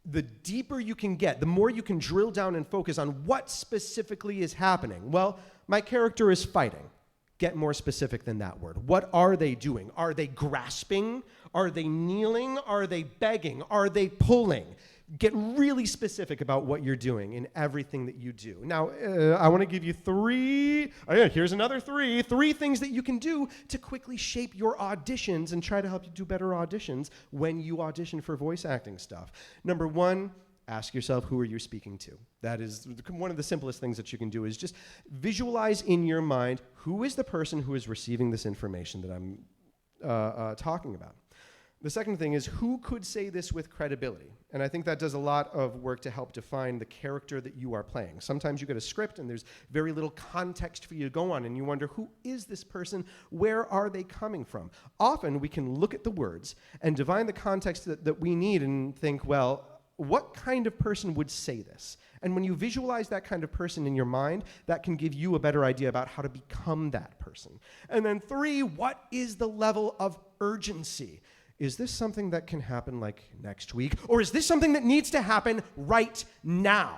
The deeper you can get, the more you can drill down and focus on what specifically is happening. Well, my character is fighting. Get more specific than that word. What are they doing? Are they grasping? Are they kneeling? Are they begging? Are they pulling? Get really specific about what you're doing in everything that you do. Now, I want to give you 3, here's another 3 things that you can do to quickly shape your auditions and try to help you do better auditions when you audition for voice acting stuff. Number 1, ask yourself, who are you speaking to? That is one of the simplest things that you can do, is just visualize in your mind, who is the person who is receiving this information that I'm talking about. The second thing is, who could say this with credibility? And I think that does a lot of work to help define the character that you are playing. Sometimes you get a script and there's very little context for you to go on, and you wonder, who is this person? Where are they coming from? Often we can look at the words and divine the context that we need and think, well, what kind of person would say this? And when you visualize that kind of person in your mind, that can give you a better idea about how to become that person. And then 3, what is the level of urgency? Is this something that can happen like next week? Or is this something that needs to happen right now?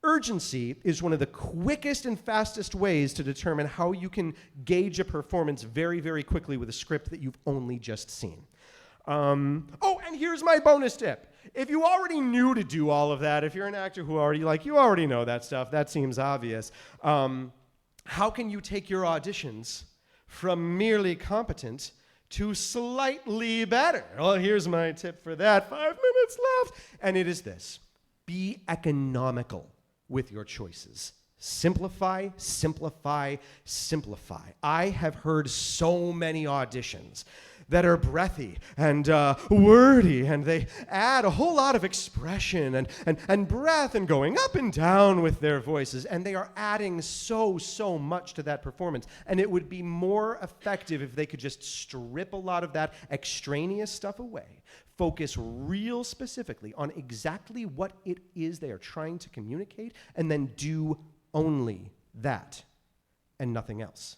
Urgency is one of the quickest and fastest ways to determine how you can gauge a performance very, very quickly with a script that you've only just seen. And here's my bonus tip. If you already knew to do all of that, if you're an actor who you already know that stuff, that seems obvious, how can you take your auditions from merely competent to slightly better. Well, here's my tip for that. 5 minutes left. And it is this: be economical with your choices. Simplify, simplify, simplify. I have heard so many auditions that are breathy and wordy, and they add a whole lot of expression and breath and going up and down with their voices, and they are adding so much to that performance. And it would be more effective if they could just strip a lot of that extraneous stuff away, focus real specifically on exactly what it is they are trying to communicate, and then do only that and nothing else.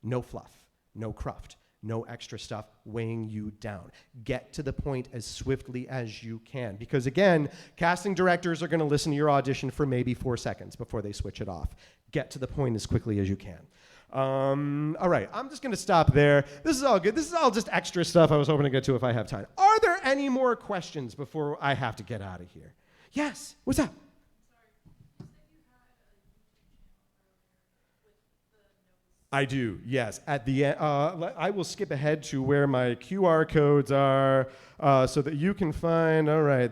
No fluff, no cruft, no extra stuff weighing you down. Get to the point as swiftly as you can. Because again, casting directors are going to listen to your audition for maybe 4 seconds before they switch it off. Get to the point as quickly as you can. All right, I'm just going to stop there. This is all good. This is all just extra stuff I was hoping to get to if I have time. Are there any more questions before I have to get out of here? Yes, what's up? I do, yes. At the end, I will skip ahead to where my QR codes are so that you can find, all right,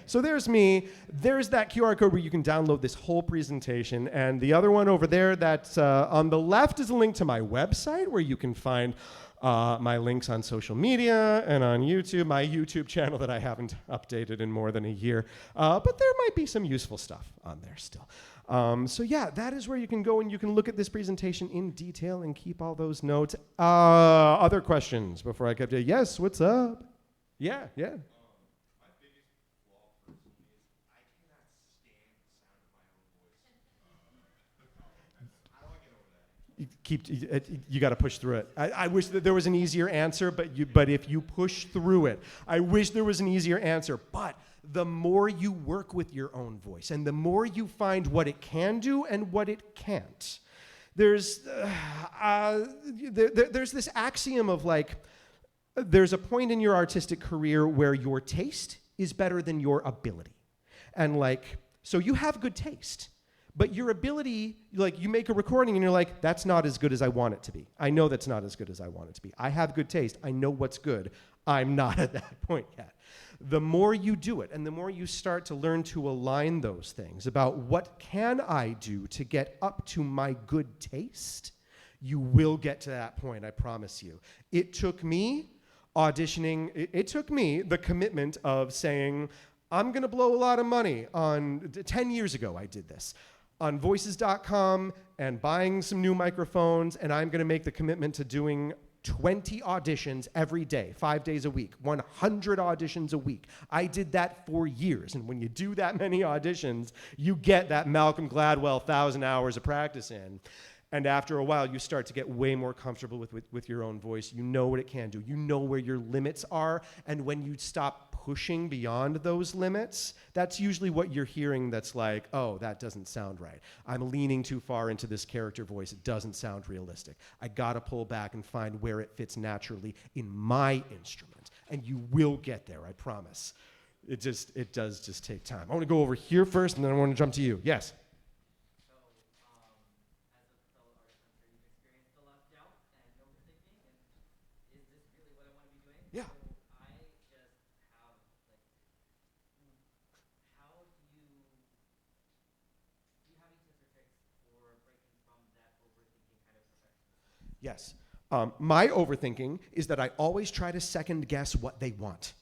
so there's me. There's that QR code where you can download this whole presentation. And the other one over there that's on the left is a link to my website where you can find my links on social media and on YouTube, my YouTube channel that I haven't updated in more than a year. But there might be some useful stuff on there still. So yeah, that is where you can go and you can look at this presentation in detail and keep all those notes. Other questions before I get to, yes, what's up? Yeah. My biggest flaw personally is I cannot stand the sound of my own voice. How do I get over that? You got to push through it. I wish that there was an easier answer, but if you push through it, I wish there was an easier answer. But the more you work with your own voice and the more you find what it can do and what it can't, there's this axiom of like, there's a point in your artistic career where your taste is better than your ability. And like, so you have good taste, but your ability, like you make a recording and you're like, that's not as good as I want it to be. I know that's not as good as I want it to be. I have good taste. I know what's good. I'm not at that point yet. The more you do it and the more you start to learn to align those things about what can I do to get up to my good taste, you will get to that point, I promise you. It took me auditioning, it took me the commitment of saying, I'm going to blow a lot of money on, 10 years ago I did this, on voices.com and buying some new microphones, and I'm going to make the commitment to doing 20 auditions every day, 5 days a week, 100 auditions a week. I did that for years. And when you do that many auditions, you get that Malcolm Gladwell 1,000 hours of practice in. And after a while, you start to get way more comfortable with your own voice. You know what it can do. You know where your limits are. And when you stop pushing beyond those limits, that's usually what you're hearing that's like, oh, that doesn't sound right. I'm leaning too far into this character voice. It doesn't sound realistic. I gotta pull back and find where it fits naturally in my instrument. And you will get there, I promise. It does just take time. I wanna go over here first and then I wanna jump to you. Yes? Yeah. Yes. My overthinking is that I always try to second guess what they want.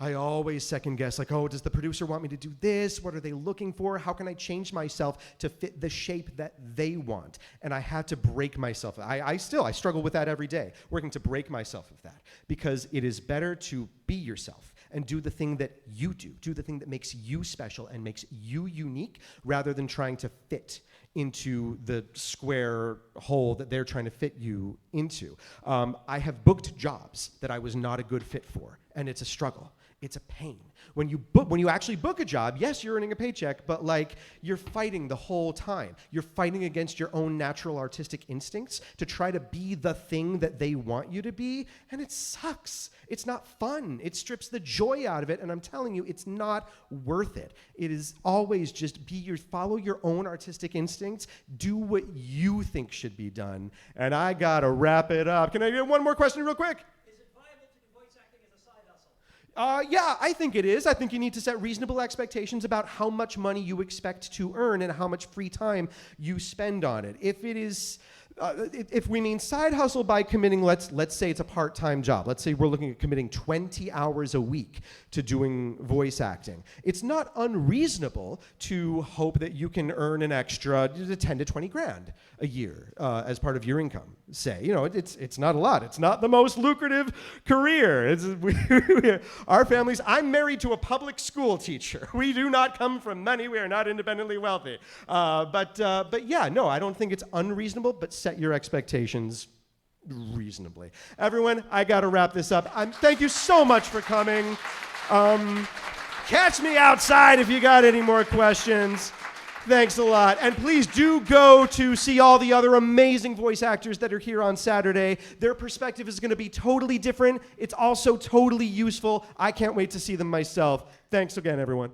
I always second guess, like, oh, does the producer want me to do this? What are they looking for? How can I change myself to fit the shape that they want? And I had to break myself. I struggle with that every day, working to break myself of that, because it is better to be yourself and do the thing that you do the thing that makes you special and makes you unique, rather than trying to fit into the square hole that they're trying to fit you into. I have booked jobs that I was not a good fit for, and it's a struggle. It's a pain. When you actually book a job, yes, you're earning a paycheck, but like you're fighting the whole time. You're fighting against your own natural artistic instincts to try to be the thing that they want you to be, and it sucks. It's not fun. It strips the joy out of it, and I'm telling you, it's not worth it. It is always just follow your own artistic instincts, do what you think should be done, and I gotta wrap it up. Can I get one more question real quick? Is it Yeah, I think it is. I think you need to set reasonable expectations about how much money you expect to earn and how much free time you spend on it. If it is, if we mean side hustle by committing, let's say it's a part-time job. Let's say we're looking at committing 20 hours a week to doing voice acting. It's not unreasonable to hope that you can earn an extra 10 to 20 grand a year as part of your income. Say, you know, it's not a lot. It's not the most lucrative career. Our families. I'm married to a public school teacher. We do not come from money. We are not independently wealthy. But yeah, no, I don't think it's unreasonable. But set your expectations reasonably. Everyone, I got to wrap this up. Thank you so much for coming. Catch me outside if you got any more questions. Thanks a lot. And please do go to see all the other amazing voice actors that are here on Saturday. Their perspective is going to be totally different. It's also totally useful. I can't wait to see them myself. Thanks again, everyone.